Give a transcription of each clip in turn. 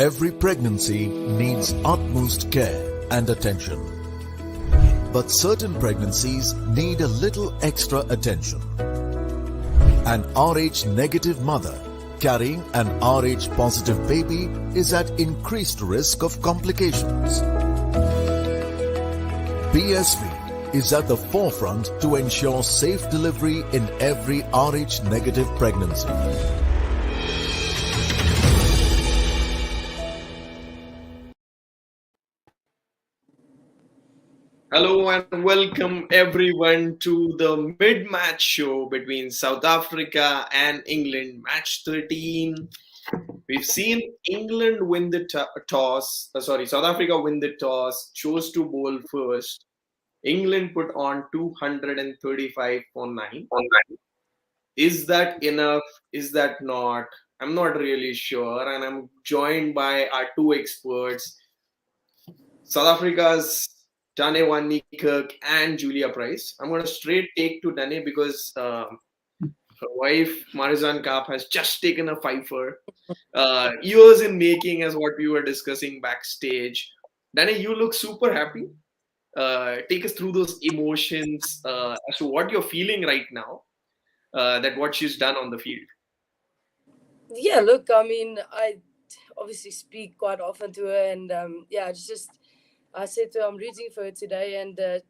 Every pregnancy needs utmost care and attention. But certain pregnancies need a little extra attention. An RH negative mother carrying an RH positive baby is at increased risk of complications. BSV is at the forefront to ensure safe delivery in every RH negative pregnancy. Hello and welcome everyone to the mid-match show between South Africa and England, match 13. We've seen England win the South Africa win the toss, chose to bowl first. England put on 235 for 9. Is that enough? Is that not? I'm not really sure, and I'm joined by our two experts, South Africa's Dane Van Niekerk and Julia Price. I'm going to straight take to Dane because her wife, Marizanne Kapp, has just taken a fifer. Years in making, as what we were discussing backstage. Dane, you look super happy. Take us through those emotions as to what you're feeling right now, that what she's done on the field. Yeah, look, I mean, I obviously speak quite often to her, and I said to her, I'm rooting for her today, and I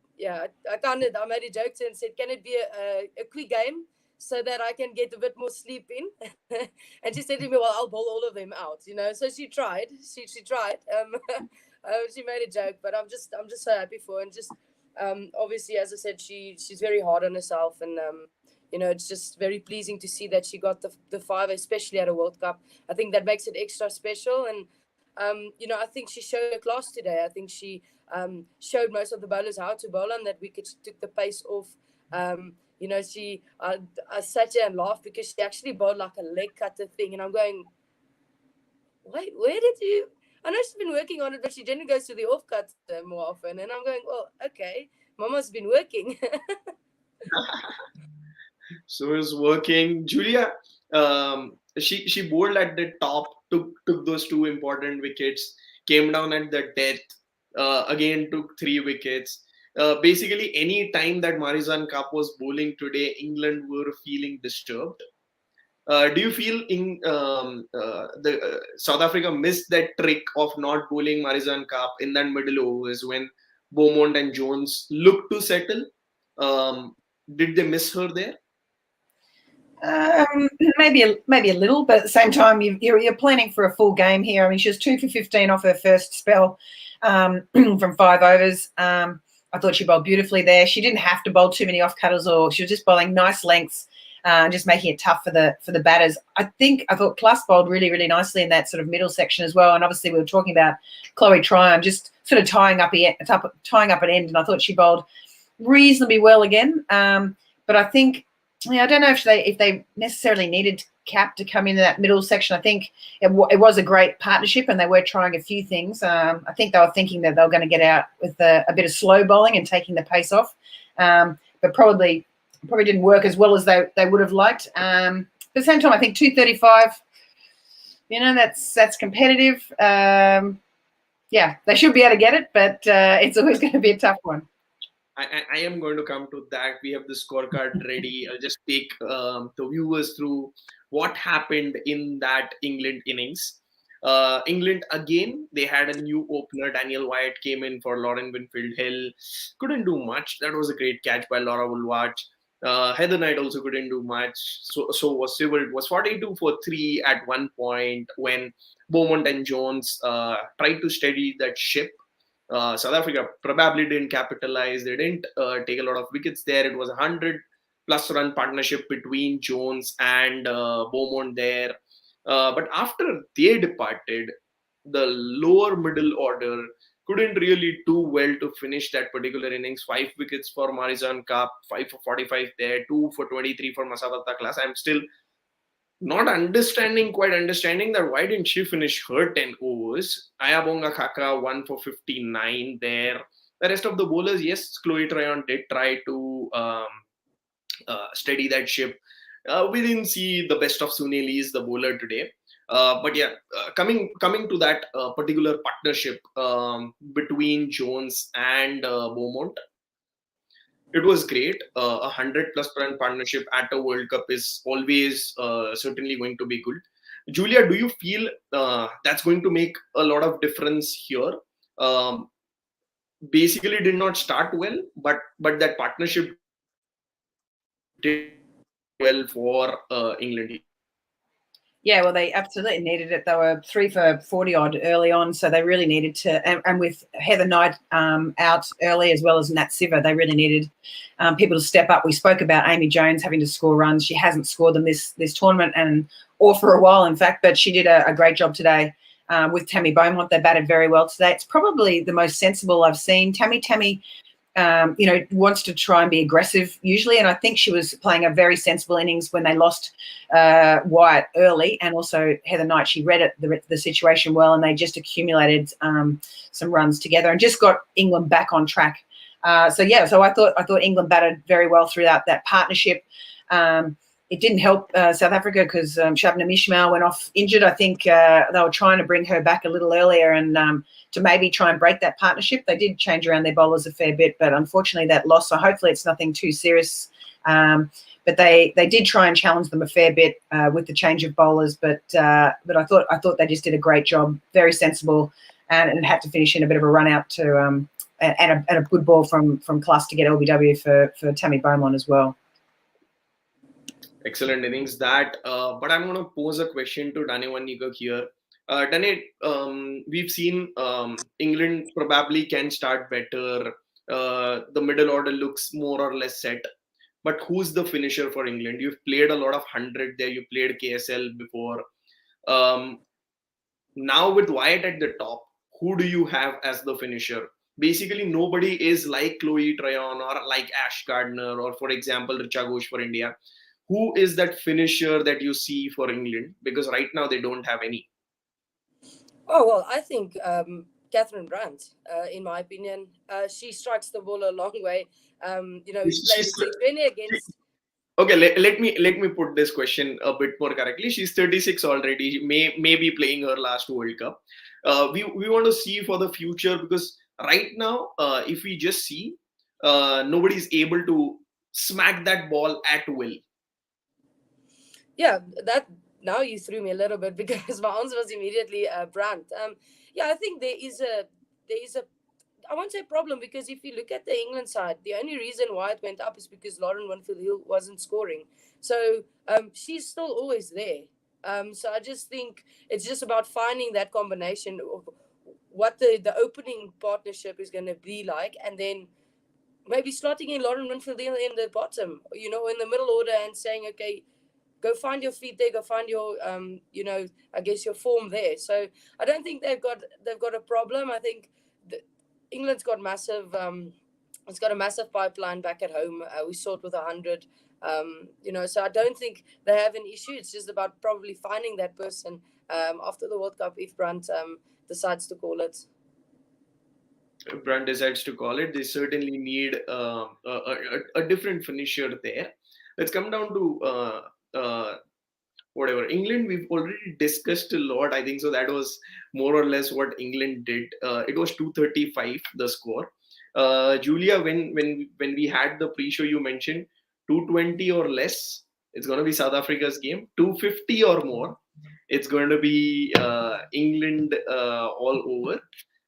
made a joke to her and said, can it be a quick game so that I can get a bit more sleep in? And she said to me, well, I'll bowl all of them out, So she tried. She tried. She made a joke, but I'm just so happy for her, and just obviously, as I said, she's very hard on herself, and it's just very pleasing to see that she got the five, especially at a World Cup. I think that makes it extra special. And, I think she showed her class today. I think she showed most of the bowlers how to bowl, and that wicket took the pace off. I sat here and laughed because she actually bowled like a leg cutter thing. And I'm going, wait, where did you... I know she's been working on it, but she generally goes to the off cut more often. And I'm going, well, okay, Mama's been working. So it's working. Julia, she bowled at the top, took those two important wickets, came down at the death, again took 3 wickets. Basically, any time that Marizanne Kapp was bowling today, England were feeling disturbed. Do you feel South Africa missed that trick of not bowling Marizanne Kapp in that middle overs when Beaumont and Jones looked to settle? Did they miss her there? Maybe a little, but at the same time, you're planning for a full game here. I mean, she was 2 for 15 off her first spell from 5 overs. I thought she bowled beautifully there. She didn't have to bowl too many off cutters, or she was just bowling nice lengths, just making it tough for the batters. I thought Plus bowled really, really nicely in that sort of middle section as well. And obviously, we were talking about Chloe Tryon just sort of tying up an end, and I thought she bowled reasonably well again. But I think. Yeah, I don't know if they necessarily needed Kapp to come into that middle section. I think it was a great partnership, and they were trying a few things. I think they were thinking that they were going to get out with a bit of slow bowling and taking the pace off, but probably didn't work as well as they would have liked. But at the same time, I think 235, that's competitive. They should be able to get it, but it's always going to be a tough one. I am going to come to that. We have the scorecard ready. I'll just take the viewers through what happened in that England innings. England, again, they had a new opener. Daniel Wyatt came in for Lauren Winfield-Hill. Couldn't do much. That was a great catch by Laura Woolward. Heather Knight also couldn't do much. So was Civil. It was 42 for 3 at one point when Beaumont and Jones tried to steady that ship. South Africa probably didn't capitalize. They didn't take a lot of wickets there. It was a 100-plus run partnership between Jones and Beaumont there. But after they departed, the lower middle order couldn't really do well to finish that particular innings. 5 wickets for Marizanne Kapp, 5 for 45 there, 2 for 23 for Masawata Class. I'm still not quite understanding that why didn't she finish her 10 overs. Ayabonga Khaka 1 for 59 there. The rest of the bowlers, yes, Chloe Tryon did try to steady that ship. We didn't see the best of Sunil, the bowler today. But yeah, coming to that particular partnership between Jones and Beaumont, it was great. 100+ run partnership at a World Cup is always certainly going to be good. Julia, do you feel that's going to make a lot of difference here? Um, Basically, did not start well, but that partnership did well for England here. Yeah, well, they absolutely needed it. They were 3 for 40 odd early on, so they really needed to. And with Heather Knight out early as well as Nat Siver, they really needed people to step up. We spoke about Amy Jones having to score runs. She hasn't scored them this tournament or for a while, in fact, but she did a great job today with Tammy Beaumont. They batted very well today. It's probably the most sensible I've seen. Tammy wants to try and be aggressive usually, and I think she was playing a very sensible innings when they lost Wyatt early, and also Heather Knight. She read the situation well, and they just accumulated some runs together and just got England back on track. So I thought England batted very well throughout that partnership. It didn't help South Africa because Shabnam Ismail went off injured. I think they were trying to bring her back a little earlier and to maybe try and break that partnership. They did change around their bowlers a fair bit, but unfortunately that loss. So hopefully it's nothing too serious. But they did try and challenge them a fair bit with the change of bowlers. But I thought they just did a great job, very sensible, and it had to finish in a bit of a run out to and a good ball from Kluss to get LBW for Tammy Beaumont as well. Excellent innings that. But I'm going to pose a question to Dane Van Niekerk here. Dane, we've seen England probably can start better. The middle order looks more or less set. But who's the finisher for England? You've played a lot of 100 there. You played KSL before. Now with Wyatt at the top, who do you have as the finisher? Basically, nobody is like Chloe Tryon or like Ash Gardner or, for example, Richa Ghosh for India. Who is that finisher that you see for England? Because right now they don't have any. Oh, well, I think Catherine Brandt, in my opinion, she strikes the ball a long way. Okay, let me put this question a bit more correctly. She's 36 already. May be playing her last World Cup. We want to see for the future, because right now, if we just see, nobody's able to smack that ball at will. Yeah, that now you threw me a little bit because my answer was immediately Brandt. I think there is a I won't say problem, because if you look at the England side, the only reason why it went up is because Lauren Winfield-Hill wasn't scoring. So she's still always there. So I just think it's just about finding that combination of what the opening partnership is going to be like, and then maybe slotting in Lauren Winfield-Hill in the bottom, in the middle order, and saying, okay, go find your feet there, go find your, I guess your form there. So I don't think they've got a problem. I think England's got massive, it's got a massive pipeline back at home. We saw it with 100, so I don't think they have an issue. It's just about probably finding that person after the World Cup, if Brandt decides to call it. If Brandt decides to call it, they certainly need a different finisher there. Let's come down to whatever. England, we've already discussed a lot, I think. So that was more or less what England did. It was 235, the score. Julia, when we had the pre-show, you mentioned 220 or less, it's going to be South Africa's game. 250 or more, it's going to be England all over.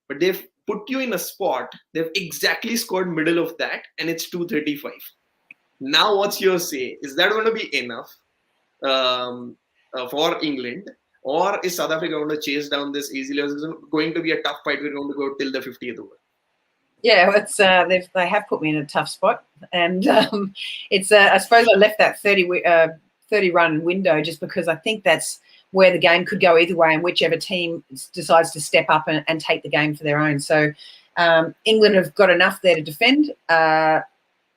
But they've put you in a spot, they've exactly scored middle of that, and it's 235. Now, what's your say? Is that going to be enough for England, or is South Africa going to chase down this easily? Or is it going to be a tough fight? We're going to go till the 50th over. Yeah, it's they have put me in a tough spot, and it's I suppose I left that 30 run window just because I think that's where the game could go either way, and whichever team decides to step up and take the game for their own. So England have got enough there to defend.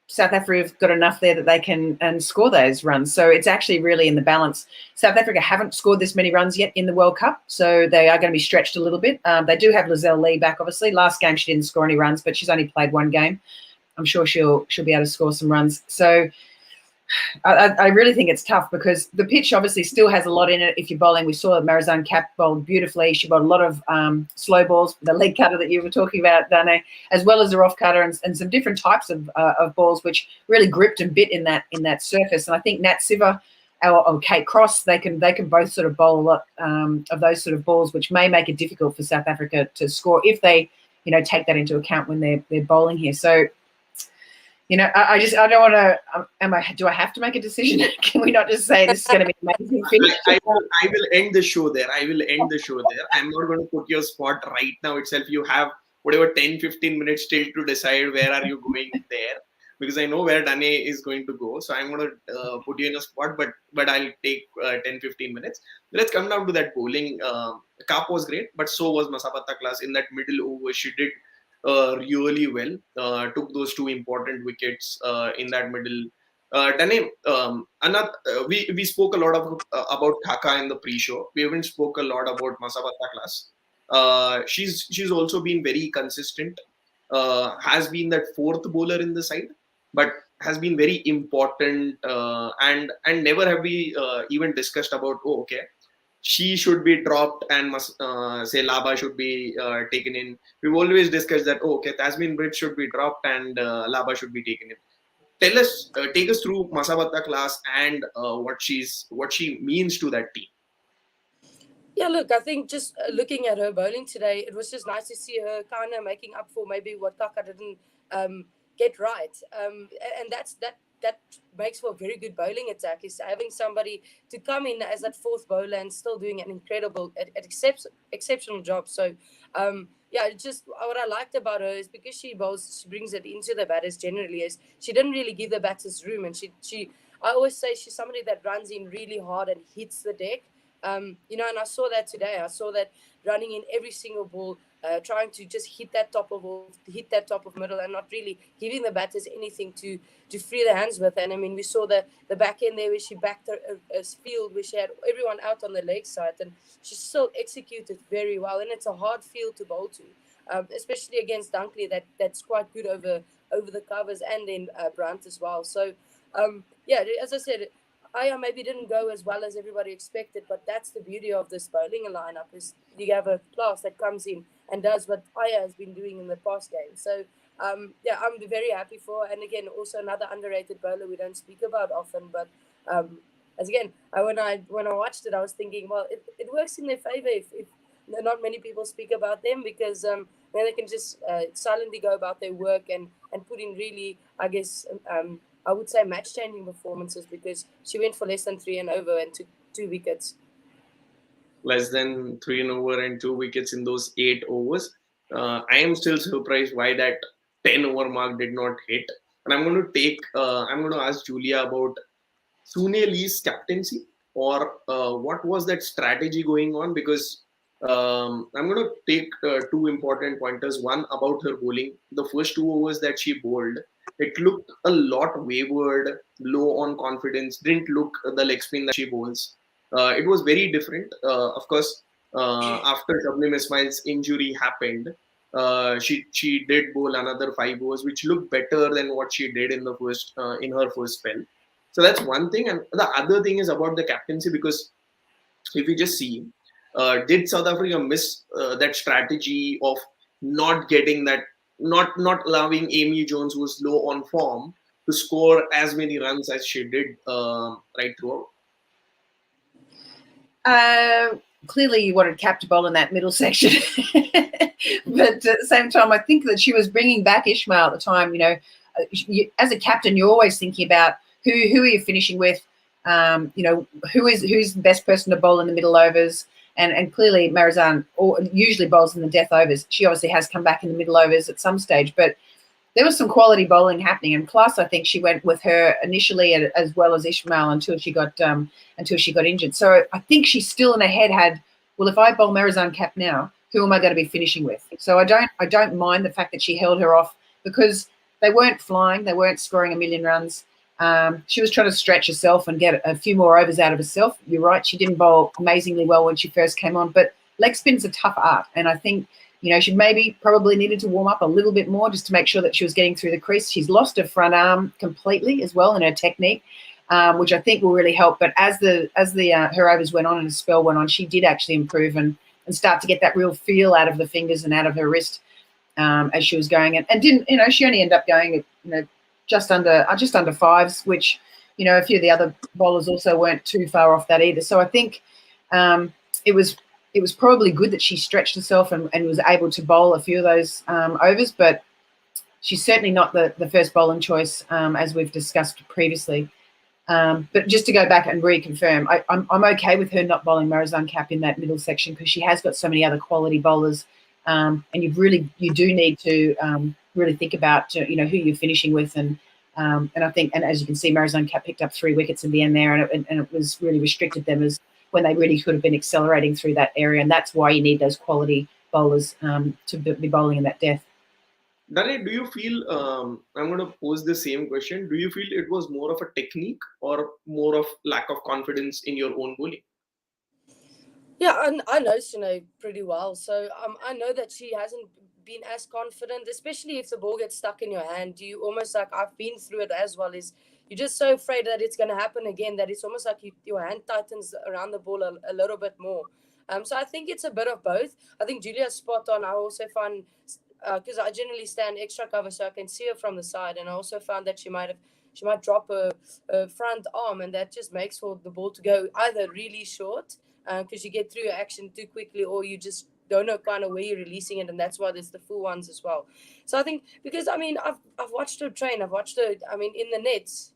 South Africa have got enough there that they can score those runs. So it's actually really in the balance. South Africa haven't scored this many runs yet in the World Cup, so they are going to be stretched a little bit. They do have Lizelle Lee back, obviously. Last game she didn't score any runs, but she's only played one game. I'm sure she'll be able to score some runs. So I really think it's tough because the pitch obviously still has a lot in it. If you're bowling, we saw Marizanne Kapp bowled beautifully. She bowled a lot of slow balls, the leg cutter that you were talking about, Dane, as well as the off cutter and some different types of balls which really gripped and bit in that surface. And I think Nat Siver or Kate Cross, they can both sort of bowl a lot of those sort of balls, which may make it difficult for South Africa to score if they, take that into account when they're bowling here. So. I don't want to. Do I have to make a decision? Can we not just say this is going to be an amazing finish? I will end the show there. I'm not going to put your spot right now itself. You have whatever 10-15 minutes still to decide where are you going there, because I know where Dane is going to go. So I'm going to put you in a spot, but I'll take 10-15 minutes. Let's come down to that bowling. Kapp was great, but so was Masabata Class in that middle over. She did really well, took those 2 important wickets in that middle. Dane, we spoke a lot about Thaka in the pre-show. We haven't spoke a lot about Masabata Class. She's also been very consistent. Has been that 4th bowler in the side, but has been very important. And never have we even discussed about she should be dropped and say Laba should be taken in. We've always discussed that Tasmin Bridge should be dropped and Laba should be taken in. Take us through Masabata Class and what she means to that team. Yeah, look, I think just looking at her bowling today, it was just nice to see her kind of making up for maybe what Thaka didn't get right, and that makes for a very good bowling attack, is having somebody to come in as that 4th bowler and still doing an incredible, exceptional job. So, just what I liked about her is because she brings it into the batters generally, is she didn't really give the batters room, and I always say she's somebody that runs in really hard and hits the deck. And I saw that today. I saw that running in every single ball, trying to just hit that top of middle, and not really giving the batters anything to free their hands with. And I mean, we saw the back end there where she backed a field where she had everyone out on the leg side, and she still executed very well. And it's a hard field to bowl to, especially against Dunkley. That's quite good over the covers, and then Brandt as well. So as I said, Aya maybe didn't go as well as everybody expected, but that's the beauty of this bowling lineup, is you have a class that comes in and does what Aya has been doing in the past game. So, I'm very happy for her. And again, also another underrated bowler we don't speak about often, but when I watched it, I was thinking, well, it works in their favor if not many people speak about them, because then they can just silently go about their work and put in really, I guess, I would say match-changing performances, because she went for less than 3 and over and took 2 wickets. Less than 3 and over and 2 wickets in those 8 overs. I am still surprised why that 10 over mark did not hit. And I'm going to ask Julia about Sune Lee's captaincy, or what was that strategy going on? Because I'm going to take 2 important pointers. One, about her bowling. The first 2 overs that she bowled, it looked a lot wayward, low on confidence, didn't look the leg spin that she bowls. It was very different. Of course, after Shabnim Ismail's injury happened, she did bowl another 5 overs, which looked better than what she did in her first spell. So that's one thing. And the other thing is about the captaincy, because if you just see, did South Africa miss that strategy of not getting that, not allowing Amy Jones, who was low on form, to score as many runs as she did right throughout? Clearly you wanted Kapp to bowl in that middle section. But at the same time, I think that she was bringing back Ismail at the time. As a captain, you're always thinking about who are you finishing with, who's the best person to bowl in the middle overs. And clearly Marizanne usually bowls in the death overs. She obviously has come back in the middle overs at some stage, but there was some quality bowling happening. And plus, I think she went with her initially as well as Ismail until she got injured. So I think she still in her head had, well, if I bowl Marizanne Kapp now, who am I going to be finishing with? So I don't mind the fact that she held her off, because they weren't flying, they weren't scoring a million runs. She was trying to stretch herself and get a few more overs out of herself. You're right, she didn't bowl amazingly well when she first came on, but leg spin's a tough art, and I think she probably needed to warm up a little bit more just to make sure that she was getting through the crease. She's lost her front arm completely as well in her technique. which I think will really help. But as her overs went on and the spell went on, she did actually improve and start to get that real feel out of the fingers and out of her wrist as she was going. And didn't, she only ended up going, just under fives, which, a few of the other bowlers also weren't too far off that either. So I think it was probably good that she stretched herself and was able to bowl a few of those overs, but she's certainly not the first bowling choice, as we've discussed previously. But just to go back and reconfirm, I'm okay with her not bowling Marizanne Kapp in that middle section because she has got so many other quality bowlers, and you do need to really think about who you're finishing with, and I think, and as you can see, Marizanne Kapp picked up 3 wickets in the end there, and it was really restricted them as when they really could have been accelerating through that area, and that's why you need those quality bowlers to be bowling in that depth. Dane, do you feel, I'm going to pose the same question, do you feel it was more of a technique or more of lack of confidence in your own bowling? Yeah, I know Sinead pretty well, so I know that she hasn't been as confident, especially if the ball gets stuck in your hand. You almost like, I've been through it as well, is you're just so afraid that it's going to happen again that it's almost like your hand tightens around the ball a little bit more. So I think it's a bit of both. I think Julia's spot on. I also find, because I generally stand extra cover so I can see her from the side, and I also found that she might drop her front arm, and that just makes for the ball to go either really short because you get through your action too quickly, or you just don't know kind of where you're releasing it, and that's why there's the full ones as well. So I think, because I've watched her train, I've watched her, in the nets,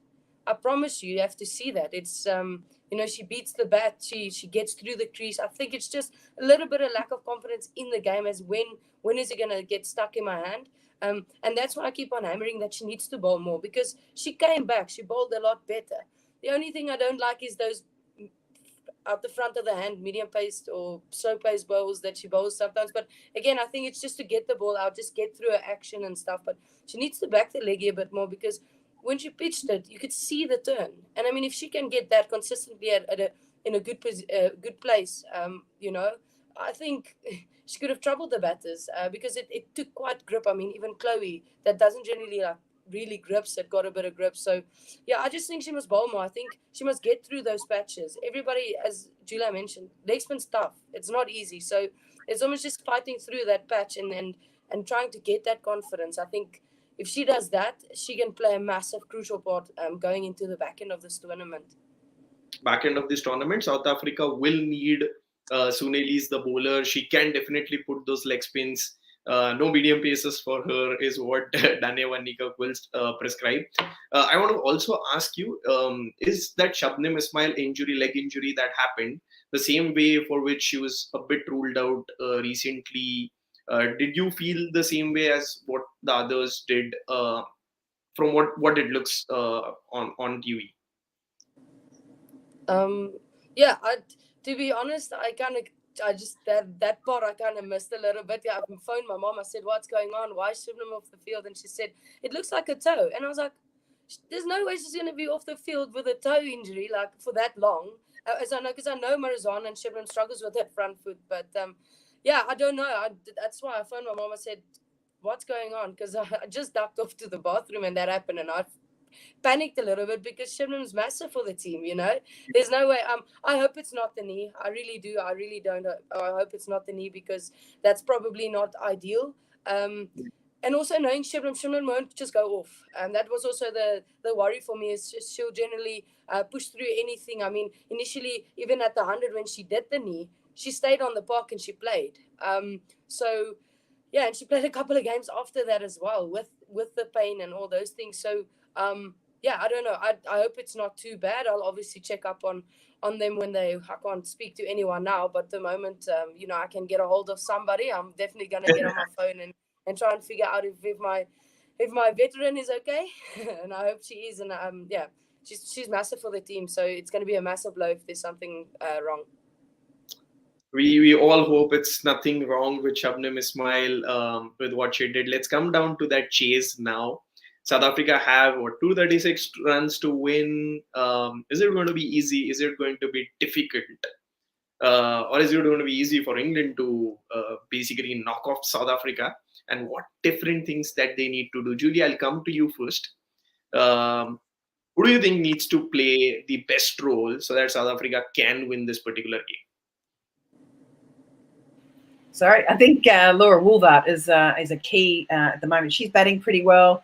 I promise you have to see that it's she beats the bat, she gets through the crease. I think it's just a little bit of lack of confidence in the game, as when is it going to get stuck in my hand. And that's why I keep on hammering that she needs to bowl more, because she came back, she bowled a lot better. The only thing I don't like is those out the front of the hand medium paced or slow paced bowls that she bowls sometimes. But again, I think it's just to get the ball out, just get through her action and stuff. But she needs to back the leggy a bit more, because when she pitched it, you could see the turn. And if she can get that consistently in a good place, I think she could have troubled the batters because it took quite grip. Even Chloe, that doesn't generally really grips, it got a bit of grip. So yeah, I just think she must bowl more. I think she must get through those patches. Everybody, as Julia mentioned, leg spin's tough. It's not easy. So it's almost just fighting through that patch and trying to get that confidence. I think if she does that, she can play a massive, crucial part going into the back end of this tournament. Back end of this tournament, South Africa will need Suneli's the bowler. She can definitely put those leg spins. No medium paces for her is what Dane van Niekerk will prescribe. I want to also ask you, is that Shabnim Ismail leg injury that happened the same way for which she was a bit ruled out recently? Did you feel the same way as what the others did from what it looks on TV? Yeah, to be honest, that part I kind of missed a little bit. Yeah, I phoned my mom. I said, "What's going on? Why is Shibnam off the field?" And she said, "It looks like a toe." And I was like, "There's no way she's going to be off the field with a toe injury like for that long." As I know, because I know Marizanne and Shibnam struggles with that front foot. But yeah, I don't know. That's why I phoned my mom. I said, "What's going on?" Because I just ducked off to the bathroom and that happened, and I panicked a little bit because Shibnam's massive for the team, There's no way. I hope it's not the knee. I really do. I really don't. I hope it's not the knee, because that's probably not ideal. And also knowing Shibnam won't just go off. That was also the worry for me, is just she'll generally push through anything. Initially, even at the 100 when she did the knee, she stayed on the park and she played. So yeah, and she played a couple of games after that as well with the pain and all those things. So yeah, I don't know. I hope it's not too bad. I'll obviously check up on them I can't speak to anyone now, but the moment I can get a hold of somebody, I'm definitely gonna get on my phone and try and figure out if my veteran is okay. And I hope she is. And yeah, she's massive for the team, so it's gonna be a massive blow if there's something wrong. We all hope it's nothing wrong with Shabnim Ismail with what she did. Let's come down to that chase now. South Africa have 236 runs to win. Is it going to be easy? Is it going to be difficult? Or is it going to be easy for England to basically knock off South Africa? And what different things that they need to do? Julie, I'll come to you first. Who do you think needs to play the best role so that South Africa can win this particular game? Sorry, I think Laura Woolvart is a key at the moment. She's batting pretty well.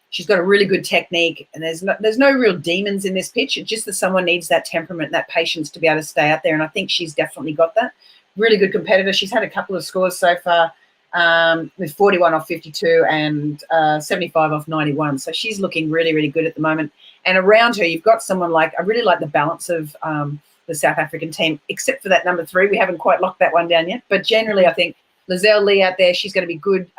She's got a really good technique, and there's no real demons in this pitch. It's just that someone needs that temperament, that patience to be able to stay out there, and I think she's definitely got that. Really good competitor. She's had a couple of scores so far, with 41 off 52 and 75 off 91. So she's looking really, really good at the moment. And around her, you've got someone like, I really like the balance of the South African team, except for that number 3. We haven't quite locked that one down yet. But generally, I think Lizelle Lee out there, she's going to be good.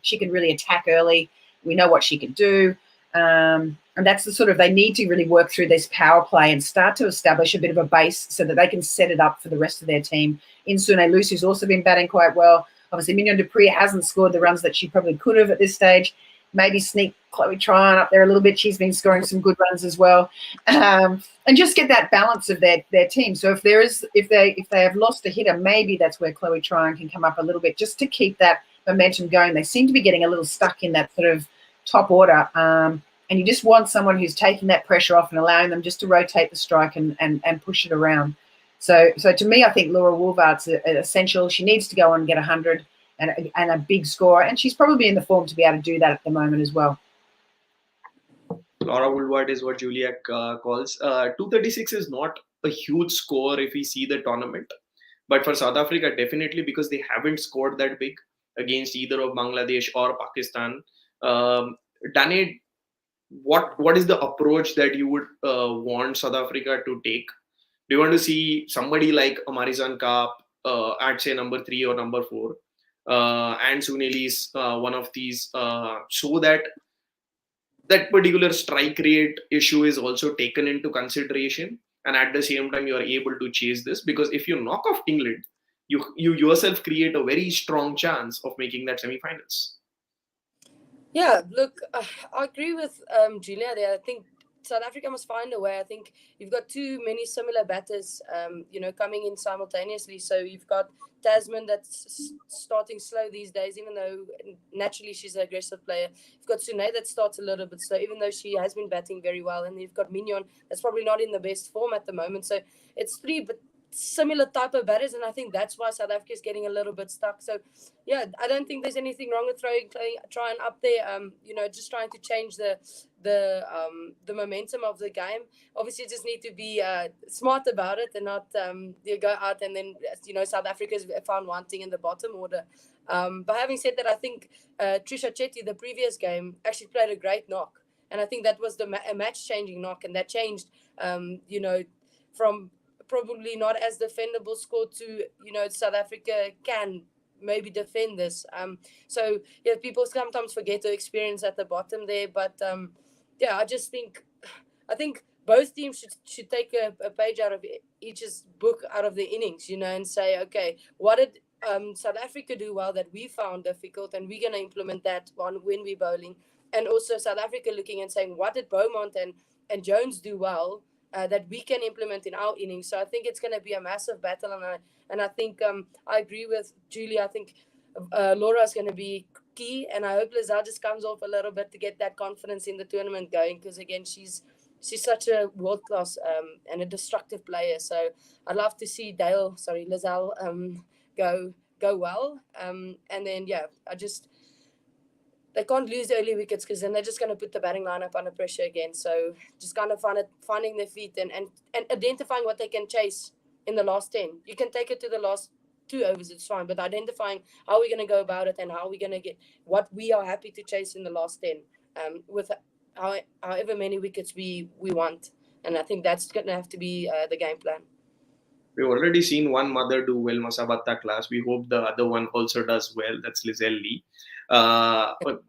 She can really attack early. We know what she can do. And that's the sort of, they need to really work through this power play and start to establish a bit of a base so that they can set it up for the rest of their team. Insune Luce, who's also been batting quite well. Obviously, Mignon du Preez hasn't scored the runs that she probably could have at this stage. Maybe sneak Chloe Tryon up there a little bit. She's been scoring some good runs as well, and just get that balance of their team. So if they have lost a hitter, maybe that's where Chloe Tryon can come up a little bit, just to keep that momentum going. They seem to be getting a little stuck in that sort of top order, and you just want someone who's taking that pressure off and allowing them just to rotate the strike and push it around. So to me, I think Laura Woolvart's essential. She needs to go on and get 100 and a big score, and she's probably in the form to be able to do that at the moment as well. Laura Woolvart is what Julia calls. 236 is not a huge score if we see the tournament, but for South Africa, definitely, because they haven't scored that big against either of Bangladesh or Pakistan. Dane, what is the approach that you would want South Africa to take? Do you want to see somebody like Marizanne Kapp at say number 3 or number 4, and Sunil is one of these, so that particular strike rate issue is also taken into consideration, and at the same time you are able to chase this? Because if you knock off England, you yourself create a very strong chance of making that semi-finals. Yeah, look, I agree with Julia there. I think South Africa must find a way. I think you've got too many similar batters, coming in simultaneously. So you've got Tasman that's starting slow these days, even though naturally she's an aggressive player. You've got Sune that starts a little bit slow, even though she has been batting very well. And you've got Mignon that's probably not in the best form at the moment. So it's 3 similar type of batters, and I think that's why South Africa is getting a little bit stuck. So yeah, I don't think there's anything wrong with trying up there, just trying to change the momentum of the game. Obviously, you just need to be smart about it and not go out and then South Africa's found wanting in the bottom order. But having said that, I think Trisha Chetty, the previous game, actually played a great knock, and I think that was a match-changing knock, and that changed from probably not as defendable score to South Africa can maybe defend this. So yeah, people sometimes forget the experience at the bottom there, but I think both teams should take a page out of each's book, out of the innings, and say, okay, what did South Africa do well that we found difficult, and we're going to implement that one when we're bowling. And also South Africa looking and saying, what did Beaumont and Jones do well that we can implement in our innings. So I think it's going to be a massive battle, and I think I agree with Julia. I think Laura is going to be key, and I hope Lizelle just comes off a little bit to get that confidence in the tournament going, because again she's such a world class and a destructive player. So I'd love to see Lizelle go well, and then they can't lose the early wickets, because then they're just going to put the batting lineup under pressure again. So just kind of finding their feet and identifying what they can chase in the last 10. You can take it to the last 2 overs, it's fine, but identifying how we're going to go about it and how we're going to get what we are happy to chase in the last 10 with however many wickets we want. And I think that's going to have to be the game plan. We've already seen one mother do well, Masabatta class. We hope the other one also does well. That's Lizelle Lee.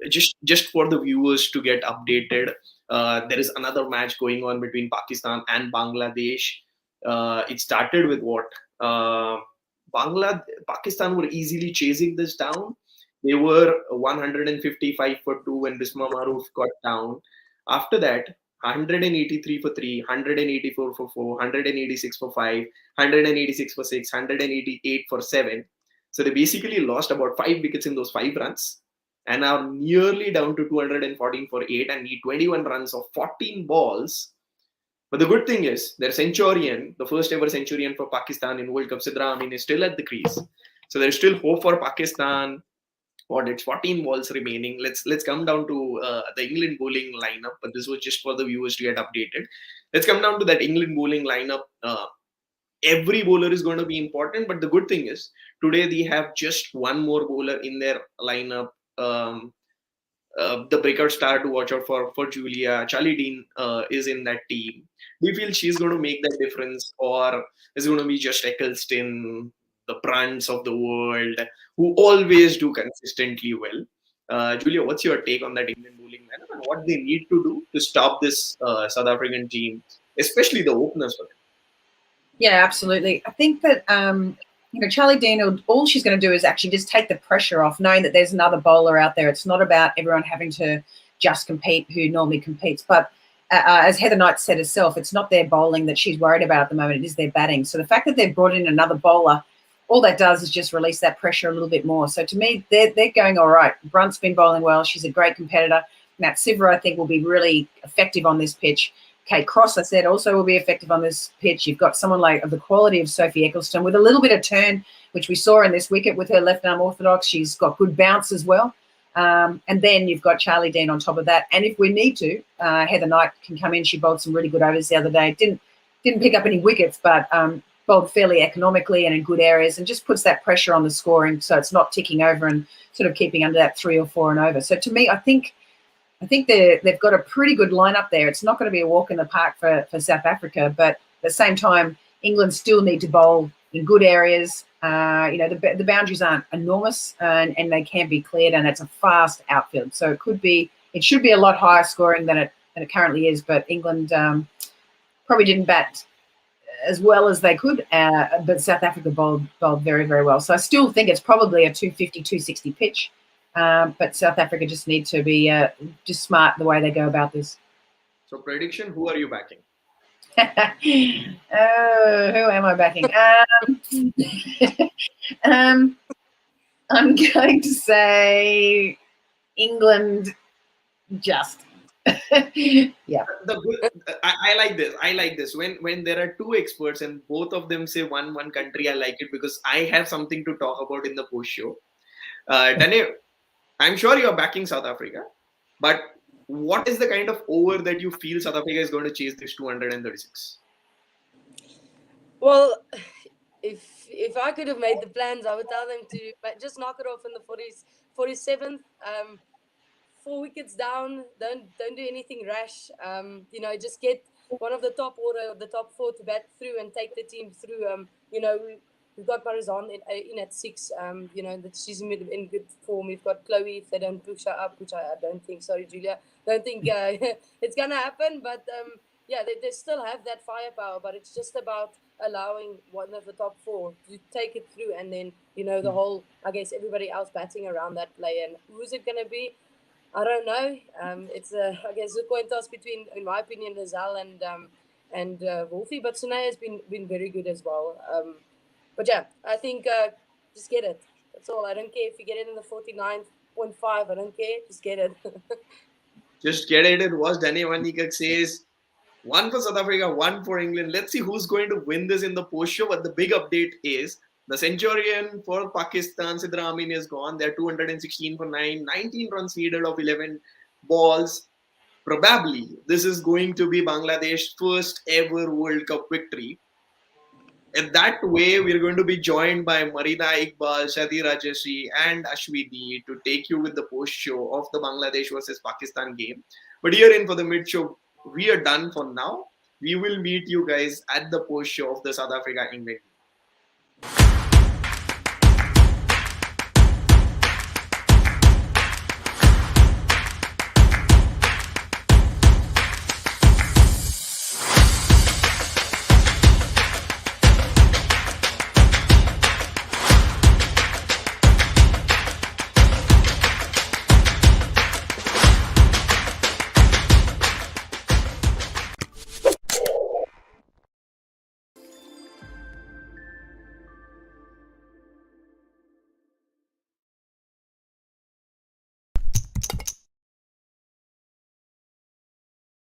Just for the viewers to get updated, there is another match going on between Pakistan and Bangladesh. It started with what? Pakistan were easily chasing this down. They were 155 for 2 when Bisma Maroof got down. After that, 183 for 3, 184 for 4, 186 for 5, 186 for 6, 188 for 7. So they basically lost about 5 wickets in those 5 runs. and are nearly down to 214 for 8 and need 21 runs of 14 balls. But the good thing is, their centurion, the first ever centurion for Pakistan in World Cup, Sidra Amin, is still at the crease. So there's still hope for Pakistan. What, it's 14 balls remaining. Let's come down to the England bowling lineup. But this was just for the viewers to get updated. Let's come down to that England bowling lineup. Every bowler is going to be important, but the good thing is today they have just one more bowler in their lineup. The breakout star to watch out for Julia. Charlie Dean is in that team. Do you feel she's going to make that difference, or is it going to be just Eccleston, the Brunts of the world, who always do consistently well? Julia, what's your take on that England bowling lineup and what they need to do to stop this South African team, especially the openers for them? Yeah, absolutely. I think that Charlie Dean, all she's going to do is actually just take the pressure off, knowing that there's another bowler out there. It's not about everyone having to just compete who normally competes. But as Heather Knight said herself, it's not their bowling that she's worried about at the moment. It is their batting. So the fact that they've brought in another bowler, all that does is just release that pressure a little bit more. So to me, they're going all right. Brunt's been bowling well. She's a great competitor. Matt Siver, I think, will be really effective on this pitch. Kate Cross, I said, also will be effective on this pitch. You've got someone like of the quality of Sophie Eccleston with a little bit of turn, which we saw in this wicket with her left arm orthodox. She's got good bounce as well. And then you've got Charlie Dean on top of that. And if we need to, Heather Knight can come in. She bowled some really good overs the other day. Didn't pick up any wickets, but bowled fairly economically and in good areas, and just puts that pressure on the scoring so it's not ticking over and sort of keeping under that 3 or 4 and over. So to me, I think they've got a pretty good lineup there. It's not going to be a walk in the park for South Africa, but at the same time, England still need to bowl in good areas. The boundaries aren't enormous and they can be cleared, and it's a fast outfield. So it should be a lot higher scoring than it currently is. But England probably didn't bat as well as they could, but South Africa bowled very, very well. So I still think it's probably a 250, 260 pitch. But South Africa just need to be just smart the way they go about this. So prediction, who are you backing? Who am I backing? I'm going to say England just. Yeah. I like this. I like this. When there are two experts and both of them say one country, I like it because I have something to talk about in the post show. Dane, I'm sure you're backing South Africa, but what is the kind of over that you feel South Africa is going to chase this 236? Well, if I could have made the plans, I would tell them to just knock it off in the 47th. 4 wickets down. Don't do anything rash. Just get one of the top order, the top 4 to bat through and take the team through. We've got Marizon in at 6. That she's in good form. We've got Chloe if they don't push her up, which I don't think. Sorry, Julia. Don't think it's gonna happen. But they still have that firepower. But it's just about allowing one of the top 4 to take it through, and then the whole, I guess, everybody else batting around that play. And who's it gonna be? I don't know. It's I guess a coin toss between, in my opinion, Lazelle and Wolfie. But Sunay has been very good as well. But yeah, I think just get it. That's all. I don't care if you get it in the 49.5. I don't care. Just get it. Just get it. It was Dane Van Niekerk says 1 for South Africa, 1 for England. Let's see who's going to win this in the post show. But the big update is the centurion for Pakistan, Sidra Amin, is gone. They're 216 for 9, 19 runs needed of 11 balls. Probably this is going to be Bangladesh's first ever World Cup victory. In that way, we're going to be joined by Marina Iqbal, Shadi Rajeshri, and Ashwini to take you with the post show of the Bangladesh versus Pakistan game. But here in for the mid show, we are done for now. We will meet you guys at the post show of the South Africa England.